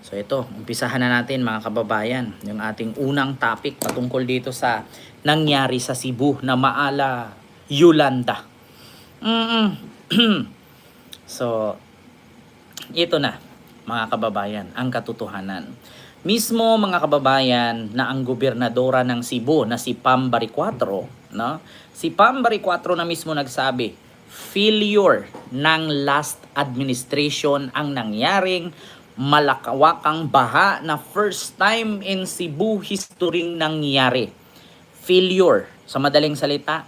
So ito, umpisahan na natin mga kababayan, yung ating unang topic patungkol dito sa nangyari sa Cebu na Maala Yolanda. So, ito na mga kababayan, ang katotohanan. Mismo mga kababayan na ang gobernadora ng Cebu na si Pam Baricuatro, no? Si Pam Baricuatro na mismo nagsabi, failure ng last administration ang nangyaring malakawakang baha na first time in Cebu history nangyari. Failure, sa madaling salita,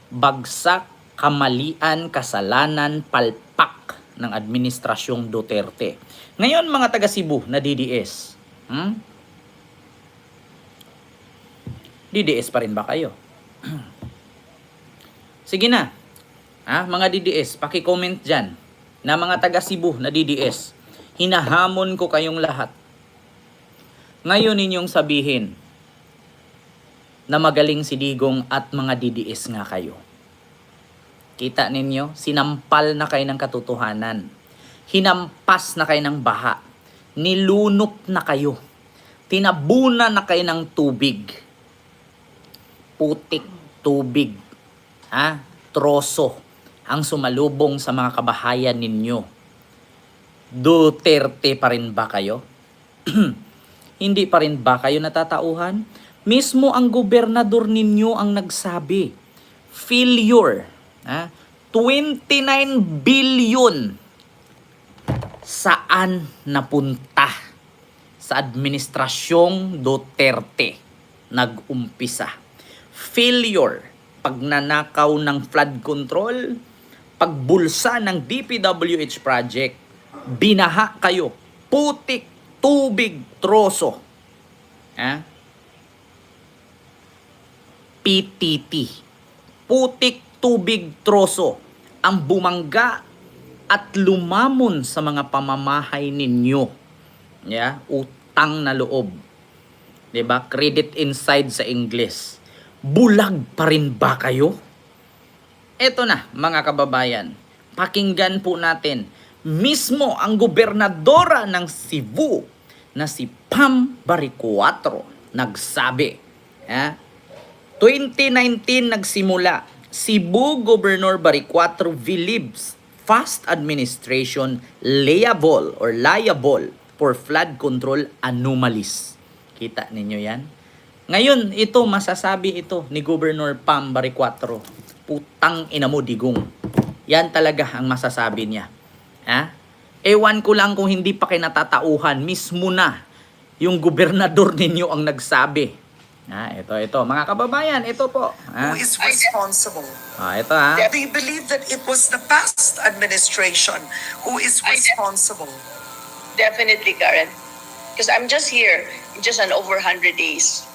bagsak, kamalian, kasalanan, palpak ng administrasyong Duterte. Ngayon mga taga Cebu na DDS, DDS pa rin ba kayo? Sige na, mga DDS, paki-comment dyan na mga taga Cebu na DDS. Hinahamon ko kayong lahat. Ngayon ninyong sabihin na magaling si Digong at mga DDS nga kayo. Kita ninyo, sinampal na kayo ng katotohanan. Hinampas na kayo ng baha. Nilunok na kayo. Tinabunan na kayo ng tubig. Putik tubig. Troso ang sumalubong sa mga kabahayan ninyo. Duterte pa rin ba kayo? Hindi pa rin ba kayo natatauhan? Mismo ang gobernador ninyo ang nagsabi, failure. 29 billion saan napunta? Sa administrasyong Duterte nag-umpisa. Failure, pagnanakaw ng flood control, pagbulsa ng DPWH project, binaha kayo, putik, tubig, troso. PTT, putik, tubig, troso, ang bumangga at lumamon sa mga pamamahay ninyo. Utang na loob. 'Di ba? Credit inside sa English. Bulag pa rin ba kayo? Eto na, mga kababayan. Pakinggan po natin mismo ang gobernadora ng Cebu na si Pam Baricuatro nagsabi. 2019 nagsimula. Cebu Governor Baricuatro believes fast administration liable for flood control anomalies. Kita ninyo yan? Ngayon, ito masasabi ito ni Governor Pam Baricuatro. Putang ina mo, Digong. Yan talaga ang masasabi niya. Ewan ko lang kung hindi pa kayo natatauhan, mismo na yung gobernador ninyo ang nagsabi. Ito. Mga kababayan, ito po. Who is responsible? Ito Do you believe that it was the past administration who is responsible? Definitely, Karen. Because I'm just here, just an over 100 days.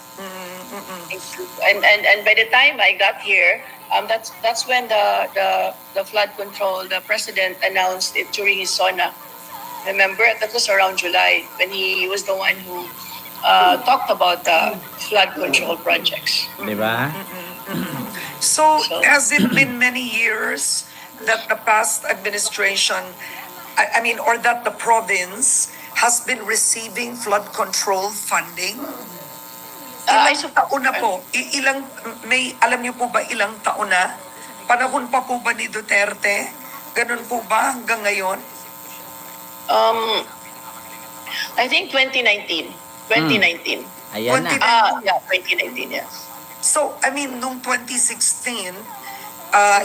And by the time I got here, that's when the flood control, the president announced it during his SONA. Remember, that was around July when he was the one who talked about the flood control projects. Diba? So, has it been many years that the past administration, or that the province has been receiving flood control funding? Ilang taon na po? Alam niyo po ba ilang taon na? Panahon pa po ba ni Duterte? Ganun po ba hanggang ngayon? I think 2019. 2019. Ayan na. 2019, yeah. So, noong 2016,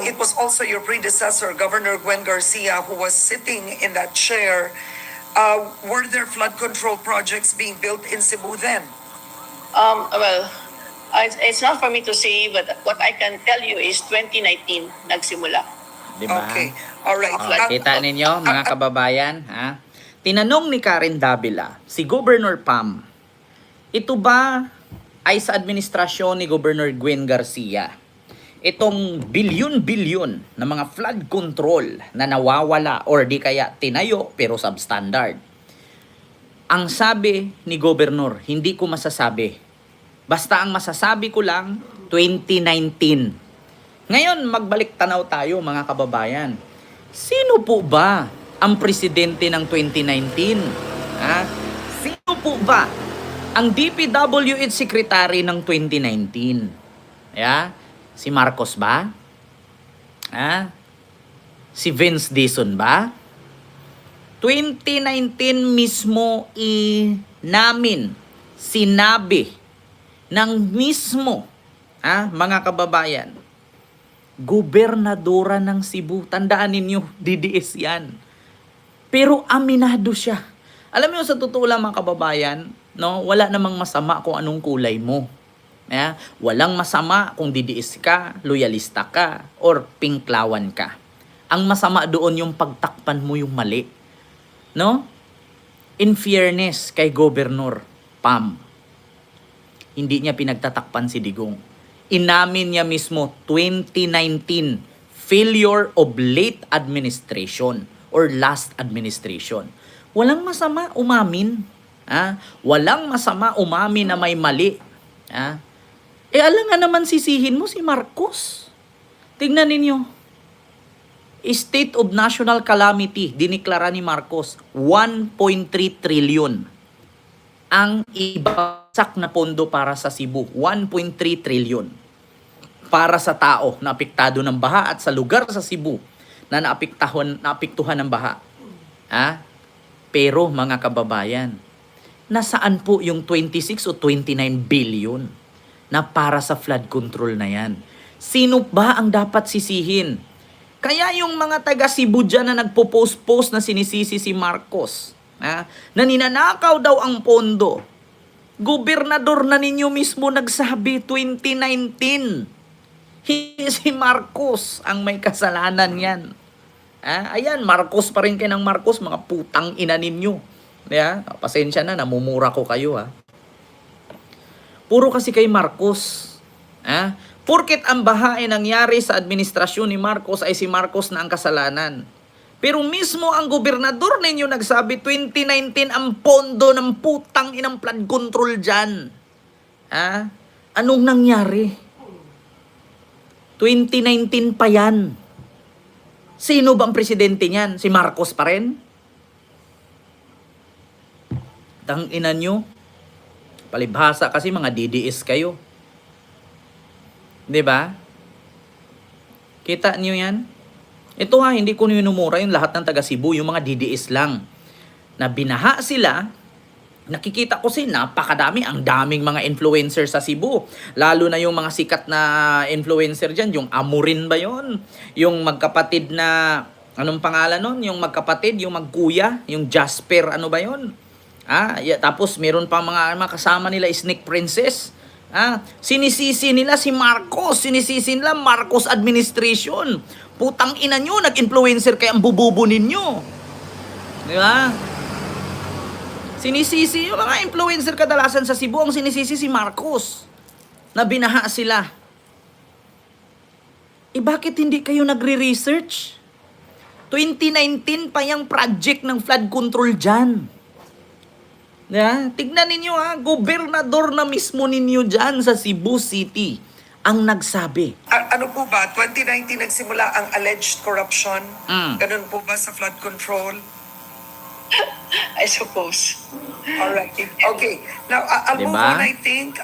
it was also your predecessor, Governor Gwen Garcia, who was sitting in that chair. Were there flood control projects being built in Cebu then? Well, it's not for me to say, but what I can tell you is 2019 nagsimula. Diba? Okay. Alright. Kita ninyo, mga kababayan, tinanong ni Karen Davila, si Governor Pam, ito ba ay sa administrasyon ni Governor Gwen Garcia? Itong bilyon-bilyon na mga flood control na nawawala or di kaya tinayo pero substandard. Ang sabi ni Governor, hindi ko masasabi. Basta ang masasabi ko lang, 2019. Ngayon, magbalik tanaw tayo mga kababayan. Sino po ba ang presidente ng 2019? po ba ang DPWH Secretary ng 2019? Si Marcos ba? Si Vince Dizon ba? 2019 mismo sinabi ng mismo, mga kababayan, gobernadora ng Cebu. Tandaan ninyo, DDS yan. Pero aminado siya. Alam mo, sa totoo lang mga kababayan, no, wala namang masama kung anong kulay mo. Walang masama kung DDS ka, loyalista ka, or pinklawan ka. Ang masama doon yung pagtakpan mo yung mali. No? In fairness kay Governor Pam, hindi niya pinagtatakpan si Digong. Inamin niya mismo 2019 failure of late administration or last administration. Walang masama umamin. Walang masama umamin na may mali. Alam nga naman sisihin mo si Marcos. Tingnan ninyo. State of National Calamity, diniklara ni Marcos, 1.3 trillion. Ang ibagsak na pondo para sa Cebu, 1.3 trillion. Para sa tao na apektado ng baha at sa lugar sa Cebu na naapektuhan ng baha. Pero mga kababayan, nasaan po yung 26 o 29 billion na para sa flood control na yan? Sino ba ang dapat sisihin? Kaya yung mga taga Cebu dyan na nagpo-post na sinisisi si Marcos, na ninanakaw daw ang pondo, gobernador na ninyo mismo nagsabi 2019. Si Marcos ang may kasalanan yan. Ayan, Marcos pa rin kayo ng Marcos, mga putang ina ninyo. Pasensya na, namumura ko kayo. Puro kasi kay Marcos. Porket ang baha ay nangyari sa administrasyon ni Marcos ay si Marcos na ang kasalanan. Pero mismo ang gobernador ninyo nagsabi 2019 ang pondo ng putang inang flood control dyan. Anong nangyari? 2019 pa yan. Sino ba ang presidente niyan? Si Marcos pa rin? Tangina nyo. Palibhasa kasi mga DDS kayo. 'Di ba? Kita niyo 'yan? Ito hindi ko minumura yung lahat ng taga Cebu, yung mga DDS lang. Na binaha sila, nakikita ko napakadami, ang daming mga influencer sa Cebu. Lalo na yung mga sikat na influencer diyan, yung Amurin ba 'yon? Yung magkapatid na anong pangalan nun? Yung magkapatid, yung magkuya, yung Jasper, ano ba 'yon? Tapos meron pa mga kasama nila, Snake Princess. Sinisisi nila si Marcos, sinisisi nila Marcos administration. Putang ina nyo, nag-influencer kaya ang bububo ninyo. Di ba? Sinisisi yung mga influencer kadalasan sa Cebu, ang sinisisi si Marcos. Na binaha sila. Bakit hindi kayo nagre-research? 2019 pa yung project ng flood control dyan. Tignan ninyo gobernador na mismo ninyo dyan sa Cebu City ang nagsabi. Ano po ba? 2019 nagsimula ang alleged corruption? Ganun po ba sa flood control? I suppose. Alright. Okay. Now, I'll move Diba? on, I think.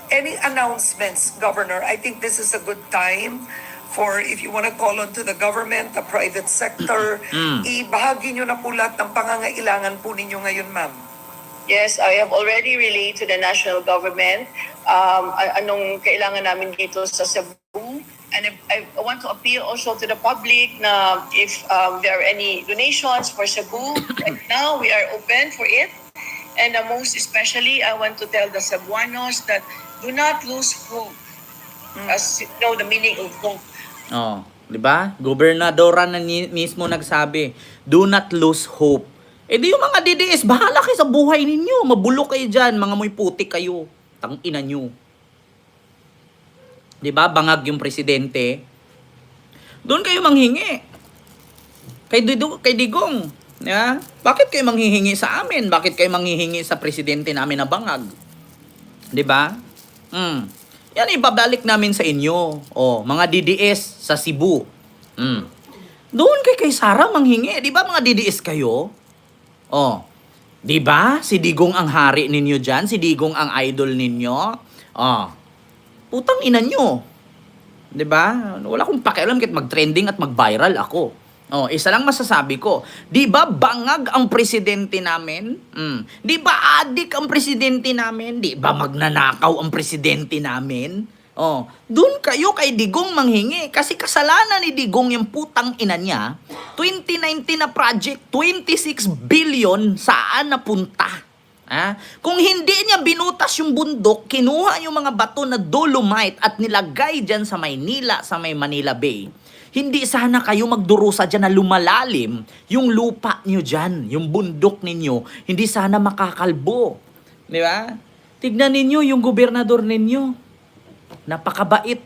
Any announcements, Governor? I think this is a good time for, if you want to call on to the government, the private sector, ibahagi nyo na po lahat ng pangangailangan po ninyo ngayon, ma'am. Yes, I have already relayed to the national government anong kailangan namin dito sa Cebu. And I want to appeal also to the public na if there are any donations for Cebu, right now we are open for it. And most especially, I want to tell the Cebuanos that do not lose hope. As you know, the meaning of hope. Di ba? Gobernadora na mismo nagsabi, do not lose hope. Di yung mga DDS, bahala kayo sa buhay ninyo. Mabulok kayo dyan, mga moy putik kayo. Tangina nyo. Di ba? Bangag yung presidente. Doon kayo manghingi. Kay Digong. Bakit kayo manghihingi sa amin? Bakit kayo manghihingi sa presidente namin na bangag? Di ba? Yan ibabalik namin sa inyo. Mga DDS sa Cebu. Doon kay Sara manghingi. Di ba mga DDS kayo? Di ba? Si Digong ang hari ninyo dyan. Si Digong ang idol ninyo. Oh, putang ina nyo. Di ba? Wala akong pakialam kahit mag-trending at mag-viral ako. Oh, isa lang masasabi ko. Di ba bangag ang presidente namin? Di ba adik ang presidente namin? Di ba magnanakaw ang presidente namin? Oh, dun kayo kay Digong manghingi kasi kasalanan ni Digong yung putang ina niya. 2019 na project, 26 billion saan napunta? Kung hindi niya binutas yung bundok, kinuha yung mga bato na dolomite at nilagay dyan sa Maynila, sa may Manila Bay, hindi sana kayo magdurusa dyan na lumalalim yung lupa niyo dyan, yung bundok ninyo, hindi sana makakalbo. Di ba? Tignan ninyo yung gobernador ninyo. Napakabait.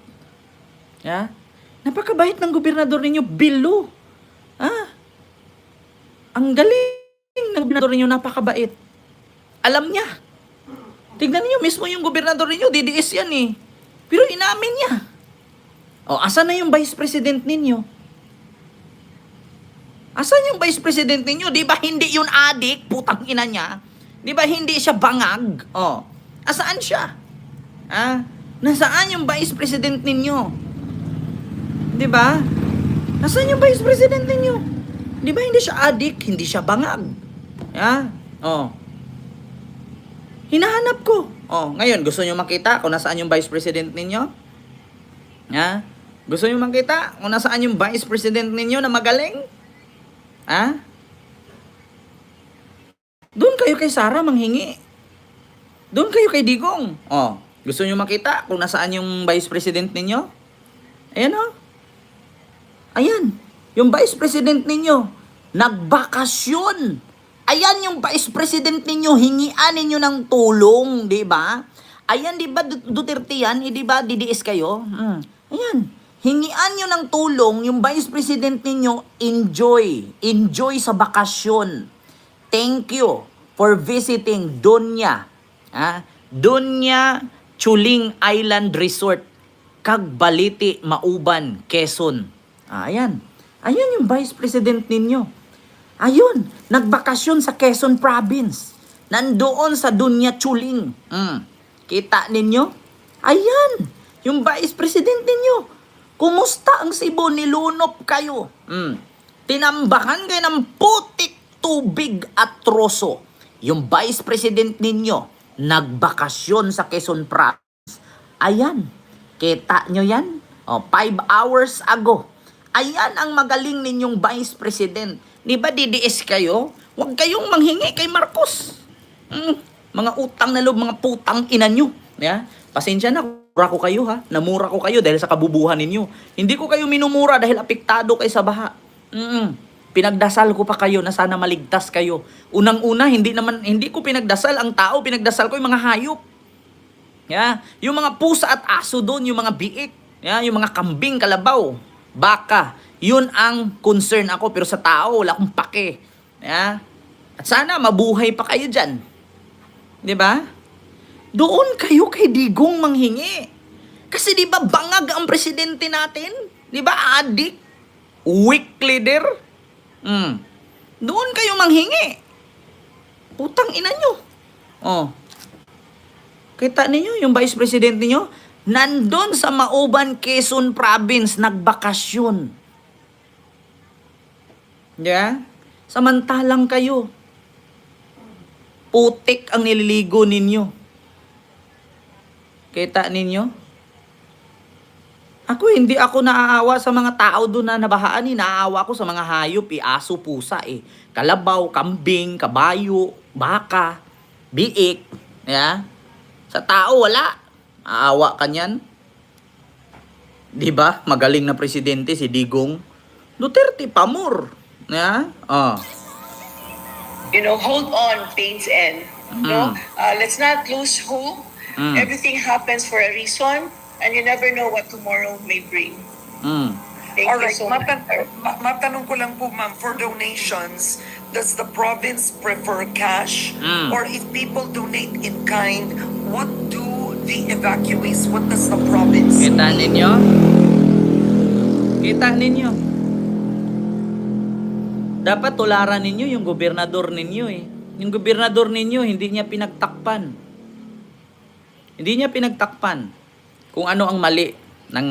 Napakabait ng gobernador ninyo, Bilo. Ang galing ng gobernador ninyo, napakabait. Alam niya. Tignan niyo mismo yung gobernador niyo, DDS yan eh. Pero inamin niya. Asan na yung vice president ninyo? Asan yung vice president ninyo? Di ba hindi yun adik, putang ina niya? Di ba hindi siya bangag? Asaan siya? Nasaan yung vice president ninyo? Di ba? Nasaan yung vice president ninyo? Di ba hindi siya adik, hindi siya bangag? Hinahanap ko. Ngayon, gusto nyo makita kung nasaan yung vice president ninyo? Gusto nyo makita kung nasaan yung vice president ninyo na magaling? Doon kayo kay Sara manghingi. Doon kayo kay Digong. Gusto nyo makita kung nasaan yung vice president ninyo? Ayan Ayan. Yung vice president ninyo, nagbakasyon. Ayan yung vice president ninyo, hingian ninyo ng tulong, di ba? Ayan, di ba Duterte yan? Di ba DDS kayo? Ayan. Hingian nyo ng tulong, yung vice president ninyo, enjoy. Enjoy sa bakasyon. Thank you for visiting Doña. Doña Chuling Island Resort. Cagbaliti, Mauban, Quezon. Ayan. Ayan yung vice president ninyo. Ayun, nagbakasyon sa Quezon Province. Nandoon sa Doña Chuling. Kita ninyo? Ayan, yung vice president ninyo. Kumusta ang Cebu? Nilunop kayo. Tinambakan kayo ng putik tubig at troso. Yung vice president ninyo, nagbakasyon sa Quezon Province. Ayan, kita nyo yan? 5 hours ago. Ayan ang magaling ninyong vice president. Di ba DDS kayo? Huwag kayong manghingi kay Marcos. Mga utang na loob, mga putang ina nyo. Pasensya na, mura ko kayo ha. Namura ko kayo dahil sa kabubuhan ninyo. Hindi ko kayo minumura dahil apektado kayo sa baha. Pinagdasal ko pa kayo na sana maligtas kayo. Unang-una, hindi ko pinagdasal ang tao, pinagdasal ko yung mga hayop. Yung mga pusa at aso doon, yung mga biik, yung mga kambing, kalabaw, baka, yun ang concern ako. Pero sa tao, wala akong pake. At sana mabuhay pa kayo dyan. Di ba? Doon kayo kay Digong manghingi. Kasi di ba bangag ang presidente natin? Di ba adik? Weak leader? Doon kayo manghingi. Putang ina nyo. Kita ninyo yung vice president ninyo? Nandun sa Mauban, Quezon Province, nagbakasyon. Samantalang kayo, putik ang nililigo ninyo. Kita ninyo? Hindi ako naaawa sa mga tao doon na nabahaan. Naaawa ako sa mga hayop, aso, pusa, kalabaw, kambing, kabayo, baka, biik. Sa tao, wala. Aawa ka niyan. Diba? Magaling na presidente si Digong Duterte, pamor. Hold on, pains end. Let's not lose hope. Everything happens for a reason, and you never know what tomorrow may bring. Thank you Alright, so much. matanong ko lang po ma'am, for donations, does the province prefer cash? Or if people donate in kind, what do the evacuees, what does the province Kita ninyo? Kita ninyo? Dapat tularan ninyo yung gobernador ninyo Yung gobernador ninyo, hindi niya pinagtakpan. Hindi niya pinagtakpan kung ano ang mali ng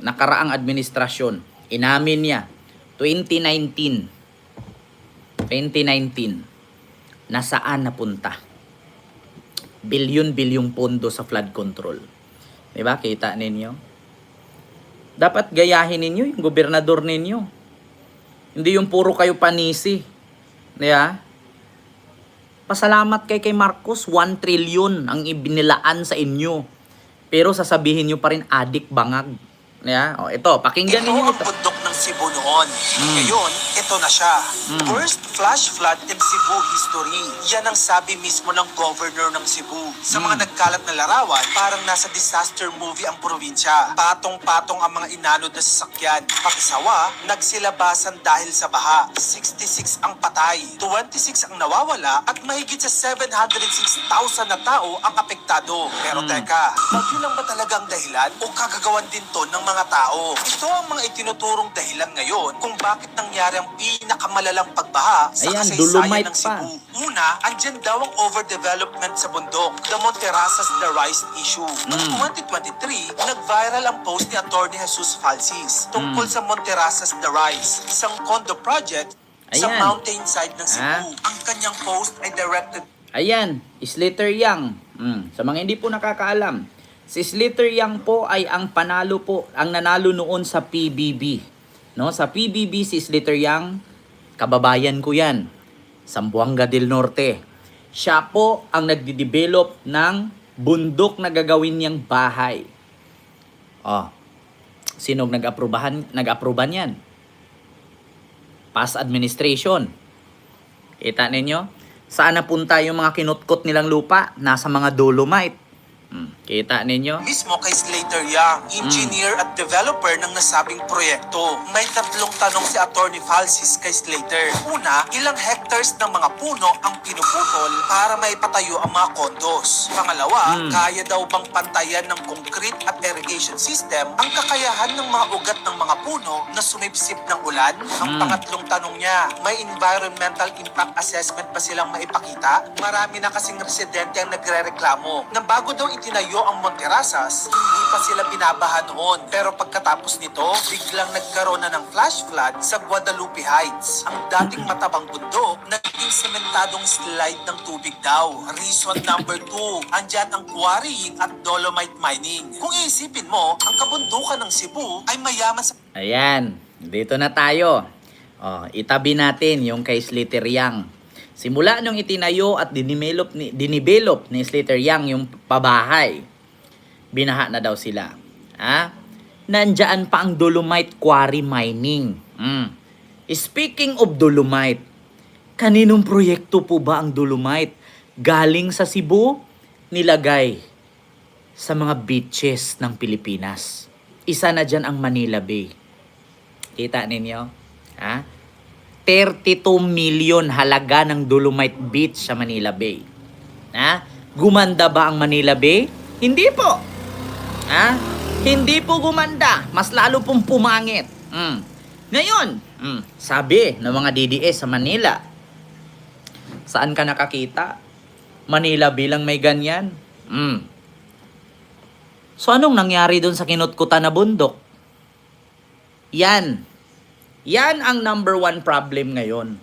nakaraang administrasyon. Inamin niya, 2019, nasaan napunta? Bilyon-bilyong pondo sa flood control. Diba? Kita ninyo? Dapat gayahin ninyo yung gobernador ninyo. Hindi yung puro kayo panisi. Diba? Pasalamat kay Marcos, 1 trillion ang ibinilaan sa inyo. Pero sasabihin nyo pa rin adik bangag. Yeah? O, ito, pakinggan Ito ninyo ang ito. bundok ng Cebu noon. Ngayon, ito na siya. Worst flash flood in Cebu history. Yan ang sabi mismo ng governor ng Cebu. Sa mga nagkalat na larawan, parang nasa disaster movie ang probinsya. Patong-patong ang mga inanod na sasakyan. Pakisawa, nagsilabasan dahil sa baha. 66 ang patay, 26 ang nawawala, at mahigit sa 706,000 na tao ang apektado. Pero teka, bagyo lang ba talaga ang dahilan o kagagawan din to ng mga tao? Ito ang mga itinuturong dahilan ngayon kung bakit nangyari ang pinakamalalang pagbaha sa Ayan, kasaysayan dolomite ng pa. Cebu. Una, andyan daw ang overdevelopment sa bundok, the Monterrasas the Rise issue. Noong 2023, nag-viral ang post ni Atty. Jesus Falsis tungkol sa Monterrasas the Rise, isang condo project sa Ayan. mountainside ng Cebu. Ang kanyang post ay directed Ayan, Slater Yang. Sa mga hindi po nakakaalam, si Slater Yang po ay ang nanalo noon sa PBB. No, sa PBB si Slater Yang, kababayan ko 'yan. Zamboanga del Norte. Siya po ang nagde-develop ng bundok na gagawin niyang bahay. Oh. Sino nag-aprobahan yan? Past administration. Kita ninyo? Saan napunta yung mga kinutkot nilang lupa? Nasa mga dolomite. Kita ninyo? mismo kay Slater Yang, engineer at developer ng nasabing proyekto. May tatlong tanong si Atty. Falsis kay Slater. Una, ilang hectares ng mga puno ang pinuputol para maipatayo ang mga kondos? Pangalawa, kaya daw bang pantayan ng concrete at irrigation system ang kakayahan ng mga ugat ng mga puno na sumipsip ng ulan? Ang pangatlong tanong niya, may environmental impact assessment ba silang maipakita? Marami na kasing residente ang nagre-reklamo na bago daw itinayo ang Monterrasas, hindi pa sila binabaha noon. Pero pagkatapos nito, biglang nagkaroon na ng flash flood sa Guadalupe Heights. Ang dating matabang bundok, naging sementadong slide ng tubig daw. Reason number 2, andyan ang quarrying at dolomite mining. Kung iisipin mo, ang kabundukan ng Cebu ay mayaman sa Ayan, dito na tayo. Oh, itabi natin yung kay Slater Yang. Simula nung itinayo at dinidevelop ni Slater Yang yung pabahay, binaha na daw sila. Nandyan pa ang dolomite quarry mining. Speaking of dolomite, kaninong proyekto po ba ang dolomite? Galing sa Cebu, nilagay sa mga beaches ng Pilipinas. Isa na dyan ang Manila Bay. Kita ninyo? 32 million halaga ng Dolomite Beach sa Manila Bay. Gumanda ba ang Manila Bay? Hindi po. Hindi po gumanda. Mas lalo pong pumangit. Ngayon, sabi ng mga DDS sa Manila, saan ka nakakita? Manila Bay lang may ganyan. So anong nangyari doon sa kinutkutan na bundok? Yan ang number 1 problem ngayon.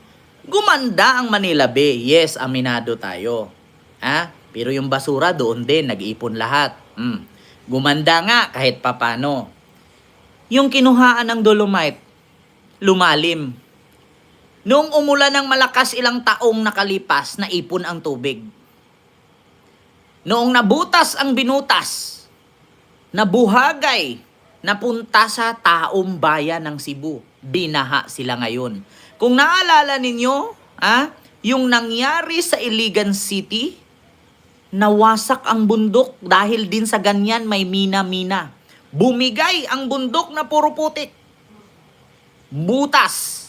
Gumanda ang Manila Bay. Yes, aminado tayo. Pero yung basura doon din, nag-iipon lahat. Gumanda nga kahit papano. Yung kinuhaan ng dolomite, lumalim. Noong umulan ng malakas ilang taong nakalipas, naipon ang tubig. Noong nabutas ang binutas, nabuhagay, napunta sa taong bayan ng Cebu. Binaha sila ngayon. Kung naalala ninyo, yung nangyari sa Iligan City, nawasak ang bundok dahil din sa ganyan may mina-mina. Bumigay ang bundok na puro putik. Butas.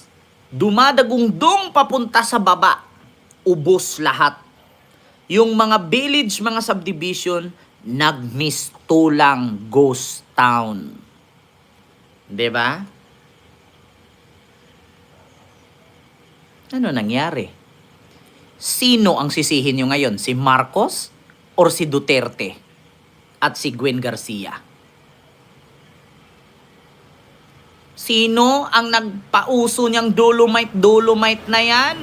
Dumadagungdong papunta sa baba. Ubos lahat. Yung mga village, mga subdivision, nagmistulang ghost town. 'Di ba? Ano nangyari? Sino ang sisihin nyo ngayon? Si Marcos or si Duterte at si Gwen Garcia? Sino ang nagpauso niyang dolomite na yan?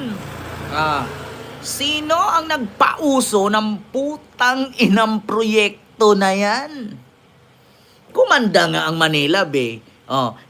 Sino ang nagpauso ng putang inang proyekto na yan? Kumanda nga ang Manila, be.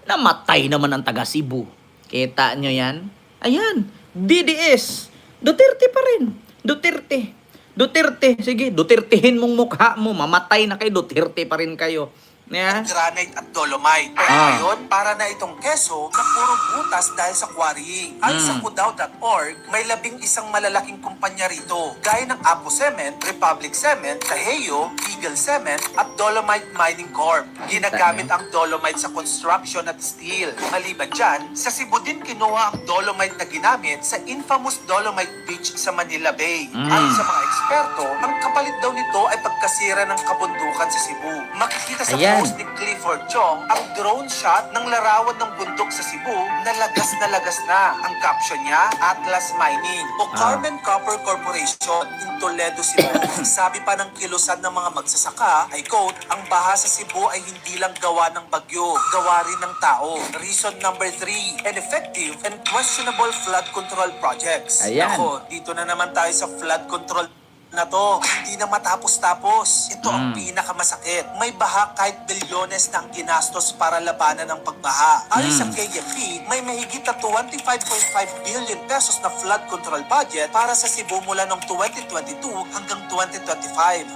Namatay naman ang taga Cebu. Kita nyo yan? Ayan, DDS. Duterte pa rin. Duterte. Sige, Dutertehin mong mukha mo. Mamatay na kayo, Duterte pa rin kayo. Yeah. granite at dolomite. Pero ngayon, para na itong keso na puro butas dahil sa quarrying. Ayon sa Cudao.org, may 11 malalaking kumpanya rito, gaya ng Apo Cement, Republic Cement, Taheyo, Eagle Cement, at Dolomite Mining Corp. Ginagamit ang dolomite sa construction at steel. Maliban dyan, sa Cebu din kinuha ang dolomite na ginamit sa infamous Dolomite Beach sa Manila Bay. Ayon sa mga eksperto, ang kapalit daw nito ay pagkasira ng kabundukan sa Cebu. Makikita sa post ni Clifford Chong ang drone shot ng larawan ng bundok sa Cebu na lagas na. Ang caption niya, Atlas Mining o Carmen Copper Corporation in Toledo, Cebu. Sabi pa ng kilusan ng mga magsasaka, I quote, ang baha sa Cebu ay hindi lang gawa ng bagyo, gawa rin ng tao. Reason number 3, ineffective and questionable flood control projects. Ayan. Ako, dito na naman tayo sa flood control na to, hindi na matapos-tapos. Ito ang pinakamasakit. May baha kahit bilyones na ang ginastos para labanan ng pagbaha. Ayon sa KMP, may mahigit na 25.5 billion pesos na flood control budget para sa Cebu mula noong 2022 hanggang 2025.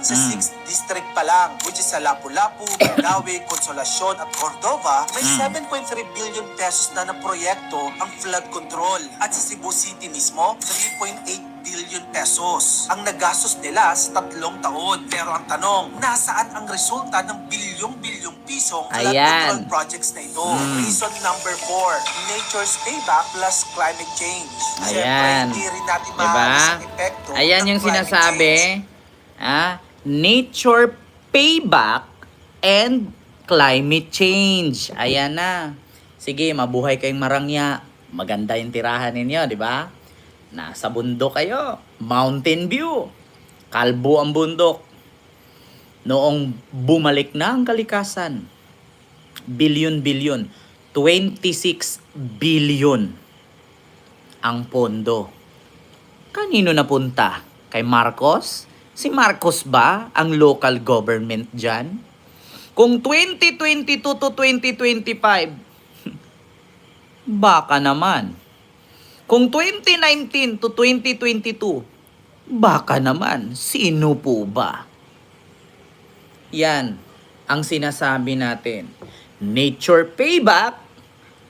Sa 6th district pa lang, which is sa Lapu-Lapu, Mandaue, Consolacion at Cordova, may 7.3 billion pesos na proyekto ang flood control. At sa Cebu City mismo, 3.8 billion pesos ang nagastos nila sa 3 taon. Pero ang tanong, nasaan ang resulta ng bilyong-bilyong pisong flood control projects na ito? Reason number 4, nature's payback plus climate change. Siyempre, hindi rin natin maalis ang epekto Ayan ng yung climate sinasabi. Nature payback and climate change. Ayan na. Sige, mabuhay kayong marangya. Maganda yung tirahan ninyo, di ba? Nasa bundok kayo. Mountain view. Kalbo ang bundok. Noong bumalik na ang kalikasan, bilyon-bilyon, 26 billion ang pondo. Kanino napunta? Kay Marcos? Si Marcos ba ang local government dyan? Kung 2022 to 2025, baka naman. Kung 2019 to 2022, baka naman, sino po ba? Yan ang sinasabi natin. Nature payback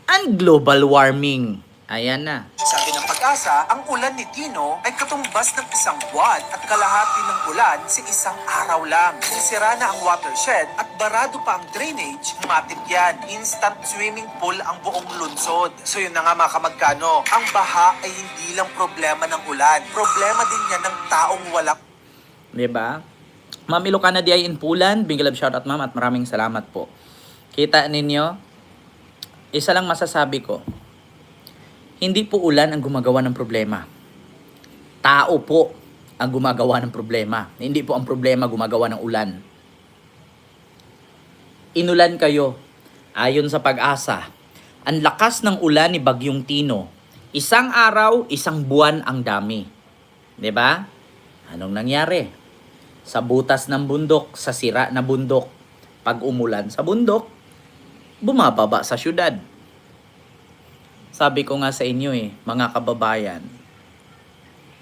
and global warming. Ayan na. Sabi ng Pag-asa, ang ulan ni Tino ay katumbas ng 1 buwan at kalahati ng ulan sa 1 araw lang. Sisira na ang watershed at barado pa ang drainage, matik yan. Instant swimming pool ang buong lungsod. So yun na nga mga kamagkano, ang baha ay hindi lang problema ng ulan. Problema din yan ng taong wala. Diba? Ma'am Ilocana di ay inpulan. Big love shoutout ma'am at maraming salamat po. Kita ninyo, isa lang masasabi ko. Hindi po ulan ang gumagawa ng problema. Tao po ang gumagawa ng problema. Hindi po ang problema gumagawa ng ulan. Inulan kayo. Ayon sa Pag-asa, ang lakas ng ulan ni Bagyong Tino. 1 araw, 1 buwan ang dami. 'Di ba? Anong nangyari? Sa butas ng bundok, sa sira na bundok. Pag umulan sa bundok, bumababa sa syudad. Sabi ko nga sa inyo mga kababayan,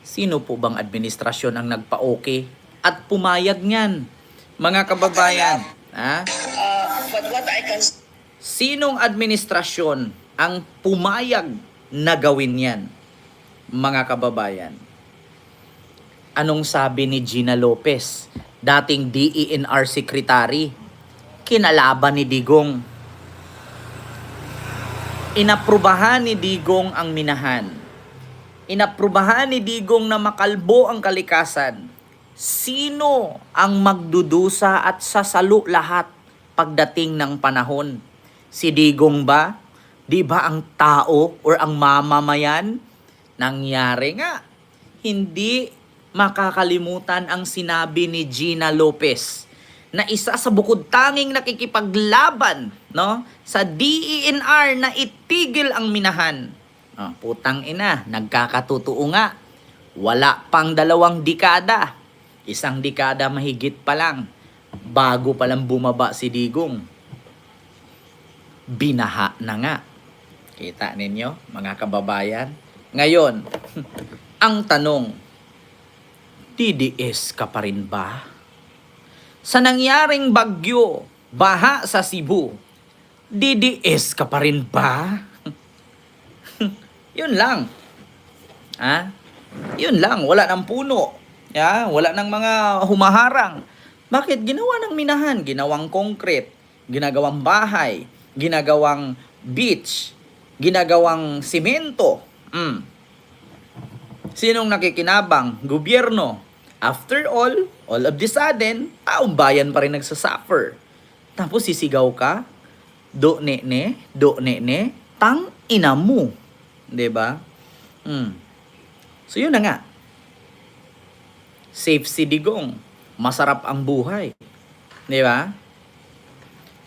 sino po bang administrasyon ang nagpa-okay at pumayag niyan? Mga kababayan, But what I can sinong administrasyon ang pumayag na gawin yan? Mga kababayan, anong sabi ni Gina Lopez, dating DENR Secretary, kinalaban ni Digong? Inaprubahan ni Digong ang minahan. Inaprubahan ni Digong na makalbo ang kalikasan. Sino ang magdudusa at sasalo lahat pagdating ng panahon? Si Digong ba? Di ba ang tao or ang mamamayan? Nangyari nga. hindi makakalimutan ang sinabi ni Gina Lopez na isa sa bukod tanging nakikipaglaban, no, sa DENR na itigil ang minahan. Putang ina, nagkakatotoo nga. Wala pang 2 dekada. 1 dekada mahigit pa lang. Bago pa lang bumaba si Digong. Binaha na nga. Kita ninyo, mga kababayan? Ngayon, ang tanong, DDS ka pa rin ba? Sa nangyaring bagyo, baha sa Cebu, DDS ka pa rin ba? Yun lang. Yun lang, wala ng puno. Wala ng mga humaharang. Bakit? Ginawa ng minahan, ginawang concrete, ginagawang bahay, ginagawang beach, ginagawang simento. Sinong nakikinabang? Gobyerno. After all of the sudden, taong bayan pa rin nagsasuffer. Tapos sisigaw ka, do ne, tang ina mo. 'Di ba? So yun na nga. Safe si Digong. Masarap ang buhay. 'Di ba?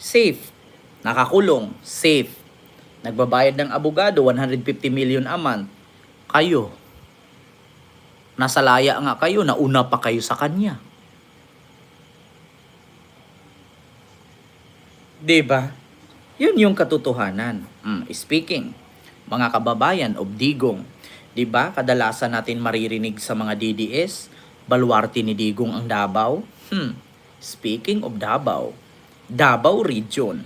Safe. Nakakulong. Safe. Nagbabayad ng abogado, 150 million a month. Kayo. Nasa laya nga kayo, nauna pa kayo sa kanya. 'Di ba? Yun yung katotohanan. Speaking, mga kababayan of Digong, 'di ba? Kadalasan natin maririnig sa mga DDS, baluarte ni Digong ang Davao. Speaking of Davao, Davao Region,